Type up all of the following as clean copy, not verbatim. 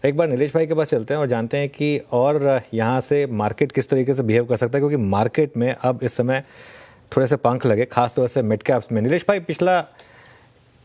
एक बार नीलेश भाई के पास चलते हैं और जानते हैं कि और यहाँ से मार्केट किस तरीके से बिहेव कर सकता है, क्योंकि मार्केट में अब इस समय थोड़े से पंख लगे, खासतौर से मिड कैप्स में। नीलेश भाई, पिछला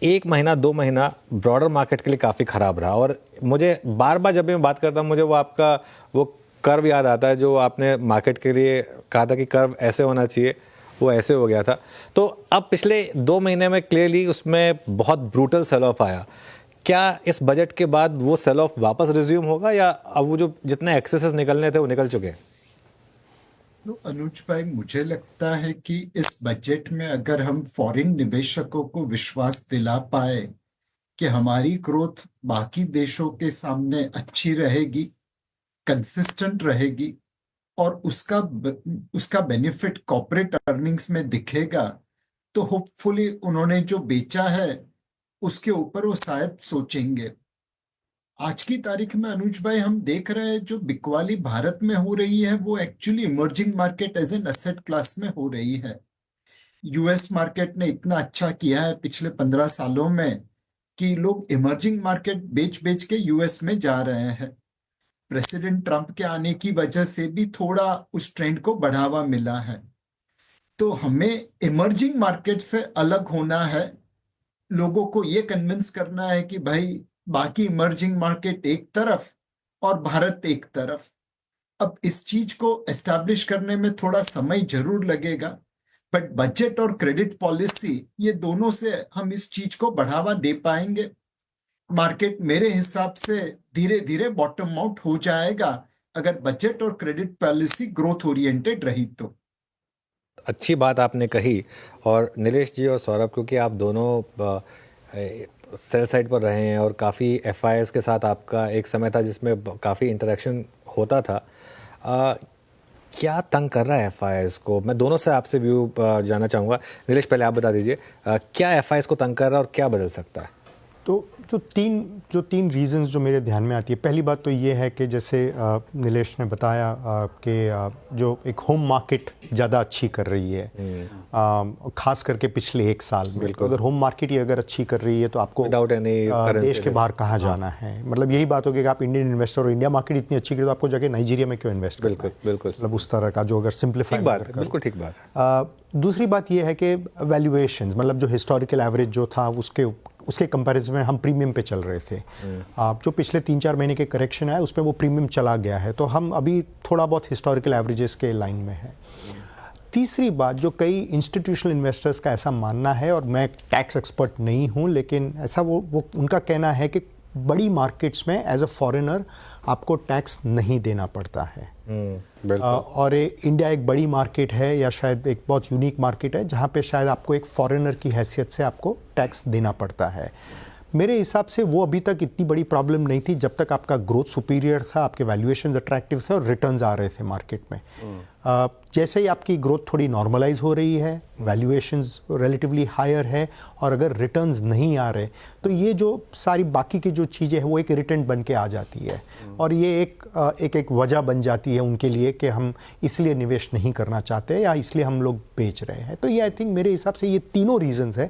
1 महीना 2 महीना ब्रॉडर मार्केट के लिए काफ़ी ख़राब रहा, और मुझे बार बार जब भी मैं बात करता हूँ मुझे वो आपका वो कर्व याद आता है जो आपने मार्केट के लिए कहा था कि कर्व ऐसे होना चाहिए, वो ऐसे हो गया था। तो अब पिछले 2 महीने में क्लियरली उसमें बहुत ब्रूटल सेल ऑफ आया। क्या इस बजट के बाद वो सेल ऑफ वापस रिज्यूम होगा, या अब वो जो जितने एक्सेसेस निकलने थे वो निकल चुके हैं? तो अनुज भाई, मुझे लगता है कि इस बजट में अगर हम फॉरेन निवेशकों को विश्वास दिला पाए कि हमारी ग्रोथ बाकी देशों के सामने अच्छी रहेगी, कंसिस्टेंट रहेगी, और उसका बेनिफिट कॉर्पोरेट अर्निंग्स में दिखेगा, तो होपफुली उन्होंने जो बेचा है उसके ऊपर वो शायद सोचेंगे। आज की तारीख में अनुज भाई, हम देख रहे हैं जो बिकवाली भारत में हो रही है वो actually emerging market as an asset class में हो रही है। यूएस मार्केट ने इतना अच्छा किया है पिछले 15 सालों में कि लोग इमर्जिंग मार्केट बेच बेच के यूएस में जा रहे हैं। प्रेसिडेंट ट्रंप के आने की वजह से भी थोड़ा उस ट्रेंड को बढ़ावा मिला है। तो हमें इमर्जिंग मार्केट से अलग होना है, लोगों को ये कन्विंस करना है कि भाई बाकी इमर्जिंग मार्केट एक तरफ और भारत एक तरफ। अब इस चीज को एस्टैब्लिश करने में थोड़ा समय जरूर लगेगा, बट बजट और क्रेडिट पॉलिसी ये दोनों से हम इस चीज को बढ़ावा दे पाएंगे। मार्केट मेरे हिसाब से धीरे धीरे बॉटम आउट हो जाएगा अगर बजट और क्रेडिट पॉलिसी ग्रोथ ओरिएंटेड रही तो। अच्छी बात आपने कही। और नीलेश जी और सौरभ, क्योंकि आप दोनों सेल साइड पर रहे हैं और काफ़ी एफआईएस के साथ आपका एक समय था जिसमें काफ़ी इंटरेक्शन होता था, क्या तंग कर रहा है एफआईएस को? मैं दोनों से आपसे व्यू जानना चाहूँगा। नीलेश, पहले आप बता दीजिए क्या एफआईएस को तंग कर रहा है और क्या बदल सकता है? तो जो तीन रीजंस जो मेरे ध्यान में आती है, पहली बात तो ये है कि जैसे नीलेश ने बताया कि जो एक होम मार्केट ज़्यादा अच्छी कर रही है, खास करके पिछले 1 साल में। तो अगर होम मार्केट ही अगर अच्छी कर रही है तो आपको देश के बाहर कहाँ जाना है? मतलब यही बात होगी कि आप इंडियन इन्वेस्टर और इंडिया मार्केट इतनी अच्छी करें तो आपको जाके नाइजीरिया में क्यों इन्वेस्ट करना है? बिल्कुल। मतलब उस तरह का जो अगर सिंप्लीफाई बिल्कुल ठीक बात है। दूसरी बात यह है कि वैल्यूएशन, मतलब जो हिस्टोरिकल एवरेज जो था उसके कंपैरिजन में हम प्रीमियम पे चल रहे थे। जो पिछले 3-4 महीने के करेक्शन है उसमें वो प्रीमियम चला गया है, तो हम अभी थोड़ा बहुत हिस्टोरिकल एवरेजेस के लाइन में है। तीसरी बात, जो कई इंस्टीट्यूशनल इन्वेस्टर्स का ऐसा मानना है, और मैं टैक्स एक्सपर्ट नहीं हूँ लेकिन ऐसा वो उनका कहना है कि बड़ी मार्केट्स में एज अ फॉरेनर आपको टैक्स नहीं देना पड़ता है। और इंडिया एक बड़ी मार्केट है, या शायद एक बहुत यूनिक मार्केट है जहाँ पे शायद आपको एक फॉरेनर की हैसियत से आपको टैक्स देना पड़ता है। मेरे हिसाब से वो अभी तक इतनी बड़ी प्रॉब्लम नहीं थी जब तक आपका ग्रोथ सुपीरियर था, आपके वैल्यूएशंस अट्रैक्टिव थे और रिटर्न्स आ रहे थे मार्केट में। जैसे ही आपकी ग्रोथ थोड़ी नॉर्मलाइज हो रही है, वैल्यूएशंस रिलेटिवली हायर है, और अगर रिटर्न्स नहीं आ रहे तो ये जो सारी बाकी की जो चीज़ें हैं वो एक इरिटेंट बन के आ जाती है, और ये एक वजह बन जाती है उनके लिए कि हम इसलिए निवेश नहीं करना चाहते या इसलिए हम लोग बेच रहे हैं। तो ये आई थिंक मेरे हिसाब से ये तीनों रीजंस है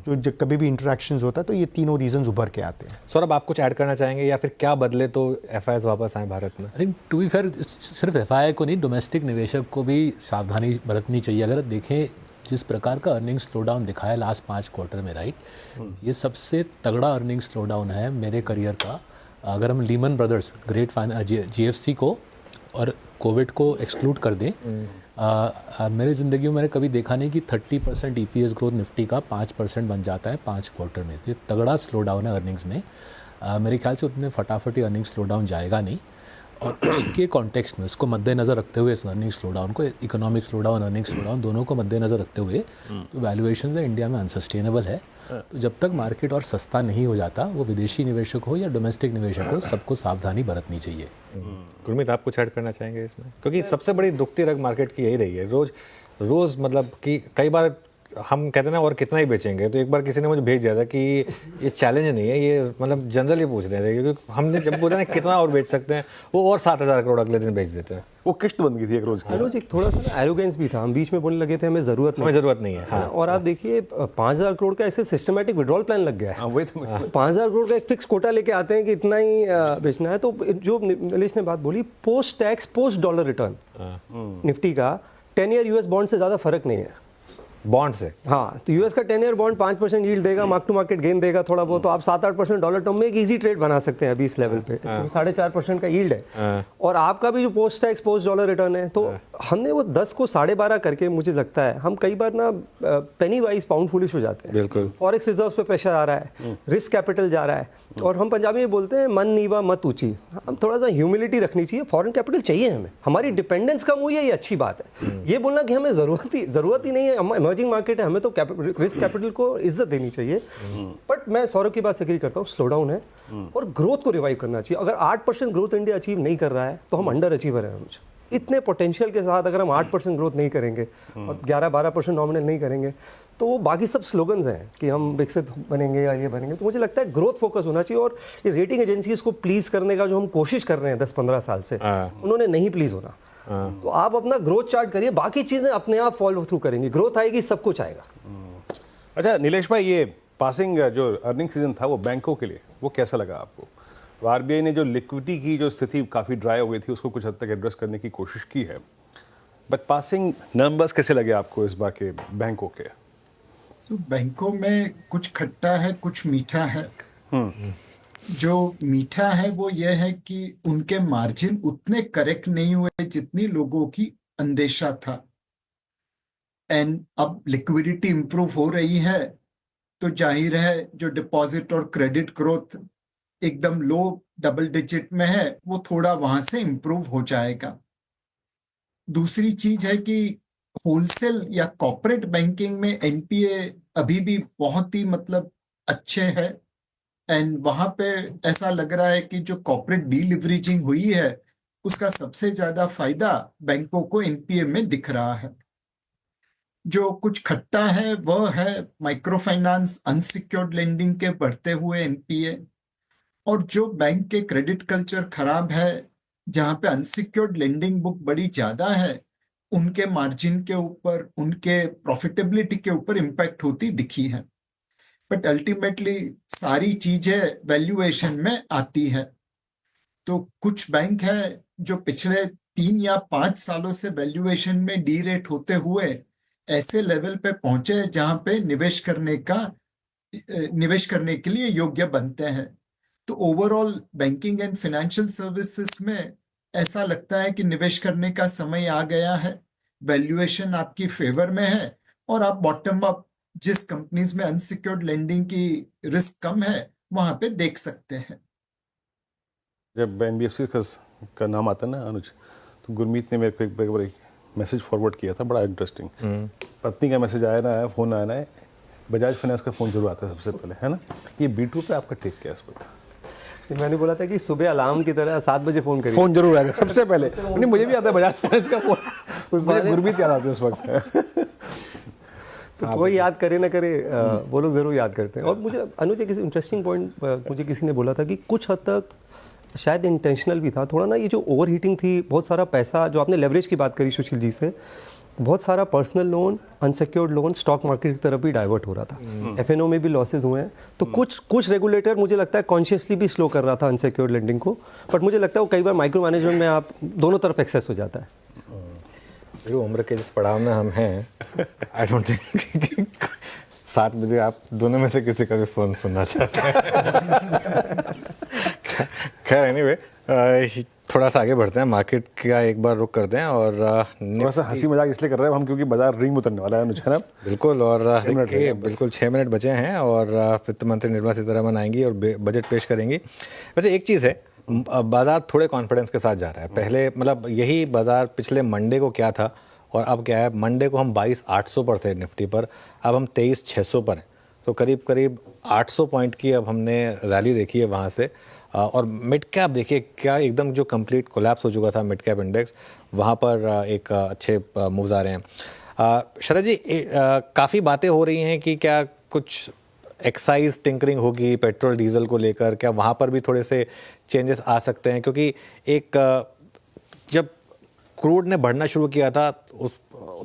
जो कभी भी इंटरेक्शंस होता है तो ये तीनों रीजंस उभर के आते हैं। सौरभ, आप कुछ ऐड करना चाहेंगे, या फिर क्या बदले तो एफआईएस वापस आए भारत में? I think to be fair, सिर्फ एफआईआई को नहीं, डोमेस्टिक निवेशक को भी सावधानी बरतनी चाहिए। अगर देखें जिस प्रकार का अर्निंग स्लो डाउन दिखा है लास्ट 5 क्वार्टर में, राइट, ये सबसे तगड़ा अर्निंग स्लो डाउन है मेरे करियर का। अगर हम लीमन ब्रदर्स, ग्रेट जीएफसी को और कोविड को एक्सक्लूड कर दें, मेरी ज़िंदगी में मैंने कभी देखा नहीं कि 30% ईपीएस ग्रोथ निफ्टी का 5% बन जाता है 5 क्वार्टर में। तो ये तगड़ा स्लो डाउन है अर्निंग्स में। मेरे ख्याल से उतने फटाफट ही अर्निंग स्लो डाउन जाएगा नहीं, और उसके कॉन्टेक्स्ट में उसको मद्देनज़र रखते हुए, इस अर्निंग स्लो डाउन को, economic slow down, earning slow down दोनों को मद्देनज़र रखते हुए, तो वैल्यूएशन है इंडिया में अनसस्टेनेबल है। तो जब तक मार्केट और सस्ता नहीं हो जाता, वो विदेशी निवेशक हो या डोमेस्टिक निवेशक हो, सबको सावधानी बरतनी चाहिए। गुरमीत, आप कुछ ऐड करना चाहेंगे इसमें? क्योंकि सबसे बड़ी दुखती रग मार्केट की यही रही है, रोज मतलब कि कई बार हम कहते हैं ना और कितना ही बेचेंगे, तो एक बार किसी ने मुझे भेज दिया था कि ये चैलेंज नहीं है, ये मतलब जनरली पूछ रहे थे, क्योंकि हमने जब बोला ना कितना और बेच सकते हैं, वो और 7,000 करोड़ अगले दिन बेच देते हैं। वो किश्त बन गई थी एक रोज की। अनुज, एक थोड़ा सा एरोगेंस भी था, हम बीच में बोलने लगे थे हमें ज़रूरत हमें ज़रूरत नहीं है। हाँ। और आप देखिए 5,000 करोड़ का ऐसे सिस्टमेटिक विड्रॉल प्लान लग गया है। हाँ वही तो 5,000 करोड़ का एक फिक्स कोटा लेके आते हैं कि इतना ही बेचना है। तो जो नीलेश ने बात बोली, post tax post dollar return Nifty का 10 ईयर यूएस बॉन्ड से ज़्यादा फर्क नहीं है बॉन्ड से। हाँ, तो यूएस का 10 ईयर बॉन्ड 5% यील्ड देगा, मार्क टू मार्केट गेन देगा थोड़ा बहुत, तो आप 7-8% डॉलर टर्म में एक इजी ट्रेड बना सकते हैं अभी इस लेवल पे। 4.5% का यील्ड है और आपका भी जो post tax post dollar return है, तो हमने वो 10 को 12.5 करके, मुझे लगता है हम कई बार ना पेनी वाइज पाउंड फुलिश हो जाते हैं। बिल्कुल। फॉरेक्स रिजर्व पे प्रेशर आ रहा है, रिस्क कैपिटल जा रहा है, और हम पंजाबी में बोलते हैं मन नीवा मत ऊंची। हम थोड़ा सा ह्यूमिलिटी रखनी चाहिए, फॉरेन कैपिटल चाहिए हमें, हमारी डिपेंडेंस कम हुई है, ये अच्छी बात है। ये बोलना कि हमें ज़रूरत ही नहीं है, हम इमर्जिंग मार्केट है, हमें तो रिस्क कैपिटल को इज्जत देनी चाहिए। बट मैं सौरभ की बात से एग्री करता हूँ, स्लो डाउन है और ग्रोथ को रिवाइव करना चाहिए। अगर 8% ग्रोथ इंडिया अचीव नहीं कर रहा है तो हम अंडर अचीवर हैं। इतने पोटेंशियल के साथ अगर हम 8% ग्रोथ नहीं करेंगे और 11-12% नॉमिनल नहीं करेंगे, तो वो बाकी सब स्लोगन्स हैं कि हम विकसित बनेंगे या ये बनेंगे। तो मुझे लगता है ग्रोथ फोकस होना चाहिए, और ये रेटिंग एजेंसीज को प्लीज़ करने का जो हम कोशिश कर रहे हैं 10-15 साल से, उन्होंने नहीं प्लीज़ होना। तो आप अपना ग्रोथ चार्ट करिए, बाकी चीज़ें अपने आप फॉलो थ्रू करेंगी, ग्रोथ आएगी, सब कुछ आएगा। अच्छा नीलेश भाई, ये पासिंग जो अर्निंग सीजन था वो बैंकों के लिए वो कैसा लगा आपको? आरबीआई ने जो लिक्विडिटी की जो स्थिति काफ़ी ड्राई हो गई थी उसको कुछ हद तक एड्रेस करने की कोशिश की है, बट पासिंग नंबर्स कैसे लगे आपको इस बार के बैंकों के? बैंकों में कुछ खट्टा है कुछ मीठा है। जो मीठा है वो ये है कि उनके मार्जिन उतने करेक्ट नहीं हुए जितनी लोगों की अंदेशा था, एंड अब लिक्विडिटी इंप्रूव हो रही है, तो जाहिर है जो डिपॉजिट और क्रेडिट ग्रोथ एकदम लो डबल डिजिट में है, वो थोड़ा वहां से इंप्रूव हो जाएगा। दूसरी चीज है कि होलसेल या कॉर्पोरेट बैंकिंग में एनपीए अभी भी बहुत ही मतलब अच्छे हैं, एंड वहां पे ऐसा लग रहा है कि जो कॉर्पोरेट डीलिवरेजिंग हुई है उसका सबसे ज्यादा फायदा बैंकों को एनपीए में दिख रहा है। जो कुछ खट्टा है वह है माइक्रो फाइनेंस, अनसिक्योर्ड लेंडिंग के बढ़ते हुए एनपीए, और जो बैंक के क्रेडिट कल्चर खराब है, जहां पे अनसिक्योर्ड लेंडिंग बुक बड़ी ज्यादा है, उनके मार्जिन के ऊपर, उनके प्रॉफिटेबिलिटी के ऊपर इम्पैक्ट होती दिखी है। बट अल्टीमेटली सारी चीजें वैल्यूएशन में आती है। तो कुछ बैंक है जो पिछले 3 या 5 सालों से वैल्यूएशन में डी रेट होते हुए ऐसे लेवल पे पहुंचे जहां पे निवेश करने के लिए योग्य बनते हैं। तो overall banking and financial services में ऐसा लगता है कि निवेश करने का समय आ गया है, वैल्यूएशन आपकी फेवर में है, और आप बॉटम अप जिस कंपनीज में अनसिक्योर्ड लेंडिंग की रिस्क कम है वहां पे देख सकते हैं। जब एनबीएफसी का नाम आता है ना अनुज, तो गुरमीत ने मेरे को एक बार मैसेज फॉरवर्ड किया था, बड़ा इंटरेस्टिंग। पत्नी का मैसेज आया ना, फोन आया ना, बजाज फाइनेंस का फोन जरूर आता है सबसे पहले, है ना। ये B2 पे आपका टेक क्या है इस वक्त? मैंने बोला था कि सुबह अलार्म की तरह 7 बजे फोन करिए, फोन जरूर आएगा सबसे पहले। नहीं, मुझे भी आता है बजाज फाइनेंस का फोन, उस बार गुरमीत याद आते हैं उस वक्त। तो कोई याद करे ना करे, वो लोग जरूर याद करते हैं। और मुझे अनुज किसी इंटरेस्टिंग पॉइंट मुझे किसी ने बोला था कि कुछ हद तक शायद इंटेंशनल भी था थोड़ा ना, ये जो ओवर हीटिंग थी, बहुत सारा पैसा, जो आपने लेवरेज की बात करी सुशील जी से, बहुत सारा personal loan, unsecured loan stock market की तरफ भी डाइवर्ट हो रहा था। एफएनओ में भी लॉसेज हुए हैं। तो कुछ रेगुलेटर मुझे लगता है कॉन्शियसली भी स्लो कर रहा था अनसिक्योर्ड लेंडिंग को, बट मुझे लगता है वो कई बार माइक्रो मैनेजमेंट में आप दोनों तरफ एक्सेस हो जाता है। जो उम्र के जिस पड़ाव में हम हैं, आई डोंट थिंक 7 बजे आप दोनों में से किसी का भी फोन सुनना चाहते हैं। खैर एनीवे, थोड़ा सा आगे बढ़ते हैं, मार्केट का एक बार रुक करते हैं। और थोड़ा सा हंसी मजाक इसलिए कर रहे हैं हम क्योंकि बाजार रिंग उतरने वाला है अनुज, है ना। बिल्कुल, और देखिए बिल्कुल 6 मिनट बचे हैं और वित्त मंत्री निर्मला सीतारमण आएंगी और बजट पेश करेंगी। वैसे एक चीज़ है, बाजार थोड़े कॉन्फिडेंस के साथ जा रहा है। पहले मतलब यही बाजार पिछले मंडे को क्या था और अब क्या है, मंडे को हम 22,800 पर थे निफ्टी पर, अब हम 23,600 पर हैं। तो करीब करीब 800 पॉइंट की अब हमने रैली देखी है वहाँ से। और मिड कैप देखिए क्या एकदम जो कंप्लीट कोलैप्स हो चुका था मिड कैप इंडेक्स, वहाँ पर एक अच्छे मूव्स आ रहे हैं। शरद जी, काफ़ी बातें हो रही हैं कि क्या कुछ एक्साइज टिंकरिंग होगी पेट्रोल डीजल को लेकर, क्या वहाँ पर भी थोड़े से चेंजेस आ सकते हैं? क्योंकि जब क्रूड ने बढ़ना शुरू किया था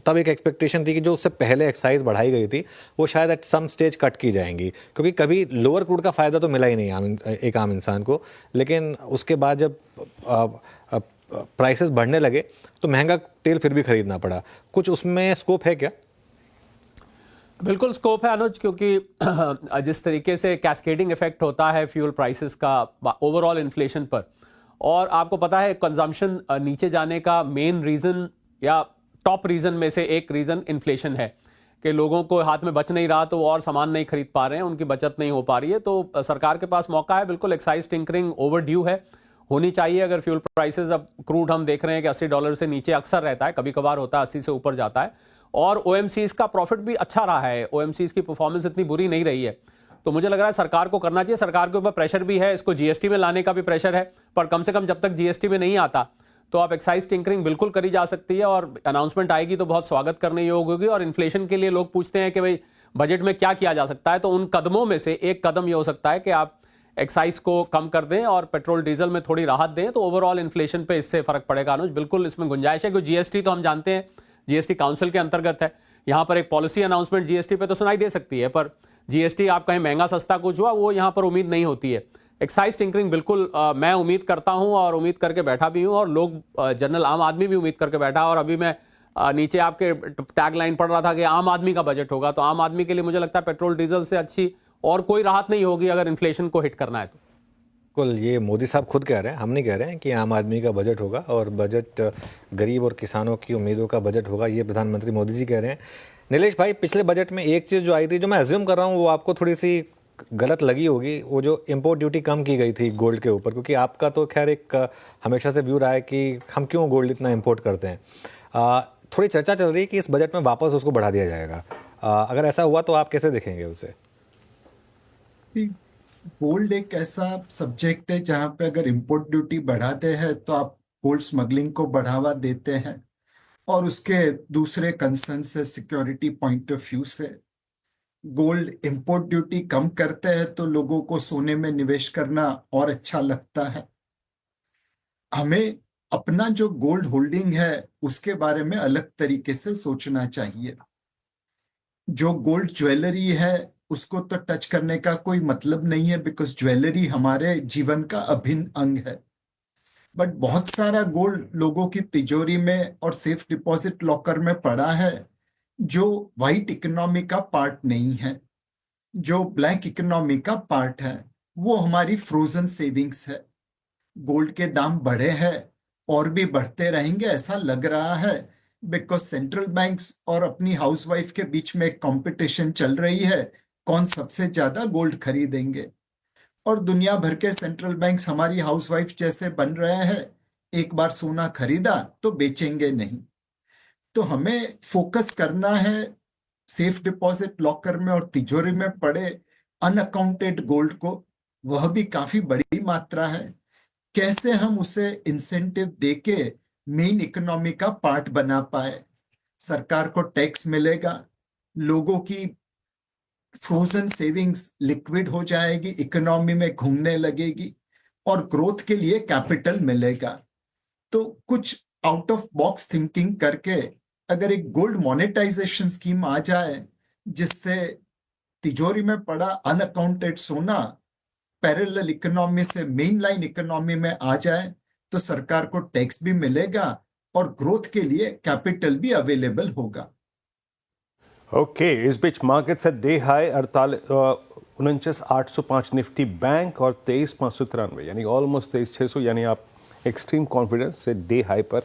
तब एक एक्सपेक्टेशन थी कि जो उससे पहले एक्साइज बढ़ाई गई थी वो शायद एट सम स्टेज कट की जाएंगी, क्योंकि कभी लोअर क्रूड का फ़ायदा तो मिला ही नहीं एक आम इंसान को। लेकिन उसके बाद जब प्राइसेस बढ़ने लगे तो महंगा तेल फिर भी खरीदना पड़ा। कुछ उसमें स्कोप है क्या? बिल्कुल स्कोप है अनुज, क्योंकि जिस तरीके से कैस्केडिंग इफेक्ट होता है फ्यूल प्राइसेस का ओवरऑल इन्फ्लेशन पर, और आपको पता है कंजम्पशन नीचे जाने का मेन रीजन या टॉप रीजन में से एक रीजन इन्फ्लेशन है कि लोगों को हाथ में बच नहीं रहा तो वो और सामान नहीं खरीद पा रहे हैं, उनकी बचत नहीं हो पा रही है। तो सरकार के पास मौका है, बिल्कुल एक्साइज टिंकरिंग ओवर ड्यू है, होनी चाहिए। अगर फ्यूल प्राइसेस, अब क्रूड हम देख रहे हैं कि $80 से नीचे अक्सर रहता है, कभी कभार होता है 80 से ऊपर जाता है, और ओएमसीज का प्रॉफिट भी अच्छा रहा है, ओएमसीज की परफॉर्मेंस इतनी बुरी नहीं रही है। तो मुझे लग रहा है सरकार को करना चाहिए। सरकार के ऊपर प्रेशर भी है, इसको जीएसटी में लाने का भी प्रेशर है, पर कम से कम जब तक जीएसटी में नहीं आता तो आप एक्साइज टिंकरिंग बिल्कुल करी जा सकती है, और अनाउंसमेंट आएगी तो बहुत स्वागत करने योग्य होगी। और इन्फ्लेशन के लिए लोग पूछते हैं कि भाई बजट में क्या किया जा सकता है, तो उन कदमों में से एक कदम ये हो सकता है कि आप एक्साइज को कम कर दें और पेट्रोल डीजल में थोड़ी राहत दें, तो ओवरऑल इन्फ्लेशन पे इससे फर्क पड़ेगा। अनुज, बिल्कुल इसमें गुंजाइश है, क्योंकि जीएसटी तो हम जानते हैं जीएसटी काउंसिल के अंतर्गत है, यहां पर एक पॉलिसी अनाउंसमेंट जीएसटी पे तो सुनाई दे सकती है, पर जीएसटी आप कहें महंगा सस्ता कुछ हुआ वो यहां पर उम्मीद नहीं होती है। एक्साइज टिंकरिंग बिल्कुल मैं उम्मीद करता हूं और उम्मीद करके बैठा भी हूं, और लोग जनरल आम आदमी भी उम्मीद करके बैठा। और अभी मैं नीचे आपके टैग लाइन पढ़ रहा था कि आम आदमी का बजट होगा, तो आम आदमी के लिए मुझे लगता है पेट्रोल डीजल से अच्छी और कोई राहत नहीं होगी अगर इन्फ्लेशन को हिट करना है तो। बिल्कुल, ये मोदी साहब खुद कह रहे हैं, हम नहीं कह रहे हैं कि आम आदमी का बजट होगा, और बजट गरीब और किसानों की उम्मीदों का बजट होगा, ये प्रधानमंत्री मोदी जी कह रहे हैं। नीलेश भाई, पिछले बजट में एक चीज़ जो आई थी, जो मैं अज्यूम कर रहा हूँ वो आपको थोड़ी सी गलत लगी होगी, वो जो इंपोर्ट ड्यूटी कम की गई थी गोल्ड के ऊपर, क्योंकि आपका तो खैर एक हमेशा से व्यू रहा है कि हम क्यों गोल्ड इतना इंपोर्ट करते हैं। थोड़ी चर्चा चल रही है कि इस बजट में वापस उसको बढ़ा दिया जाएगा। अगर ऐसा हुआ तो आप कैसे देखेंगे उसे? गोल्ड एक ऐसा सब्जेक्ट है जहां पे अगर इंपोर्ट ड्यूटी बढ़ाते हैं तो आप गोल्ड स्मगलिंग को बढ़ावा देते हैं, और उसके दूसरे कंसर्न से सिक्योरिटी पॉइंट ऑफ व्यू से गोल्ड इंपोर्ट ड्यूटी कम करते हैं तो लोगों को सोने में निवेश करना और अच्छा लगता है। हमें अपना जो गोल्ड होल्डिंग है उसके बारे में अलग तरीके से सोचना चाहिए। जो गोल्ड ज्वेलरी है उसको तो टच करने का कोई मतलब नहीं है, बिकॉज ज्वेलरी हमारे जीवन का अभिन्न अंग है। बट बहुत सारा गोल्ड लोगों की तिजोरी में और सेफ डिपॉजिट लॉकर में पड़ा है जो वाइट इकोनॉमी का पार्ट नहीं है। जो ब्लैक इकोनॉमी का पार्ट है वो हमारी फ्रोजन सेविंग्स है। गोल्ड के दाम बढ़े हैं और भी बढ़ते रहेंगे ऐसा लग रहा है, बिकॉज सेंट्रल बैंक्स और अपनी हाउसवाइफ के बीच में एक कंपटीशन चल रही है, कौन सबसे ज्यादा गोल्ड खरीदेंगे। और दुनिया भर के सेंट्रल बैंक्स हमारी हाउसवाइफ जैसे बन रहे हैं, एक बार सोना खरीदा तो बेचेंगे नहीं। तो हमें फोकस करना है सेफ डिपॉजिट लॉकर में और तिजोरी में पड़े अनअकाउंटेड गोल्ड को, वह भी काफी बड़ी मात्रा है। कैसे हम उसे इंसेंटिव देके मेन इकोनॉमी का पार्ट बना पाए। सरकार को टैक्स मिलेगा, लोगों की फ्रोजन सेविंग्स लिक्विड हो जाएगी, इकोनॉमी में घूमने लगेगी और ग्रोथ के लिए कैपिटल मिलेगा। तो कुछ आउट ऑफ बॉक्स थिंकिंग करके अगर एक गोल्ड मोनेटाइजेशन स्कीम आ जाए जिससे तिजोरी में पड़ा अनअकाउंटेड सोना पैरेलल इकोनॉमी से मेन लाइन इकोनॉमी में आ जाए तो सरकार को टैक्स भी मिलेगा और ग्रोथ के लिए कैपिटल भी अवेलेबल होगा। ओके, इस बीच मार्केट से डे हाई 49,805 निफ्टी बैंक और 23,593 यानी ऑलमोस्ट 23,600, यानी आप एक्सट्रीम कॉन्फिडेंस से डे हाई पर।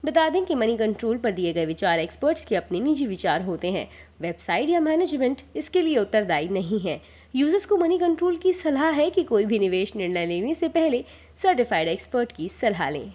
बता दें कि मनी कंट्रोल पर दिए गए विचार एक्सपर्ट्स के अपने निजी विचार होते हैं। वेबसाइट या मैनेजमेंट इसके लिए उत्तरदायी नहीं है। यूजर्स को मनी कंट्रोल की सलाह है कि कोई भी निवेश निर्णय लेने से पहले सर्टिफाइड एक्सपर्ट की सलाह लें।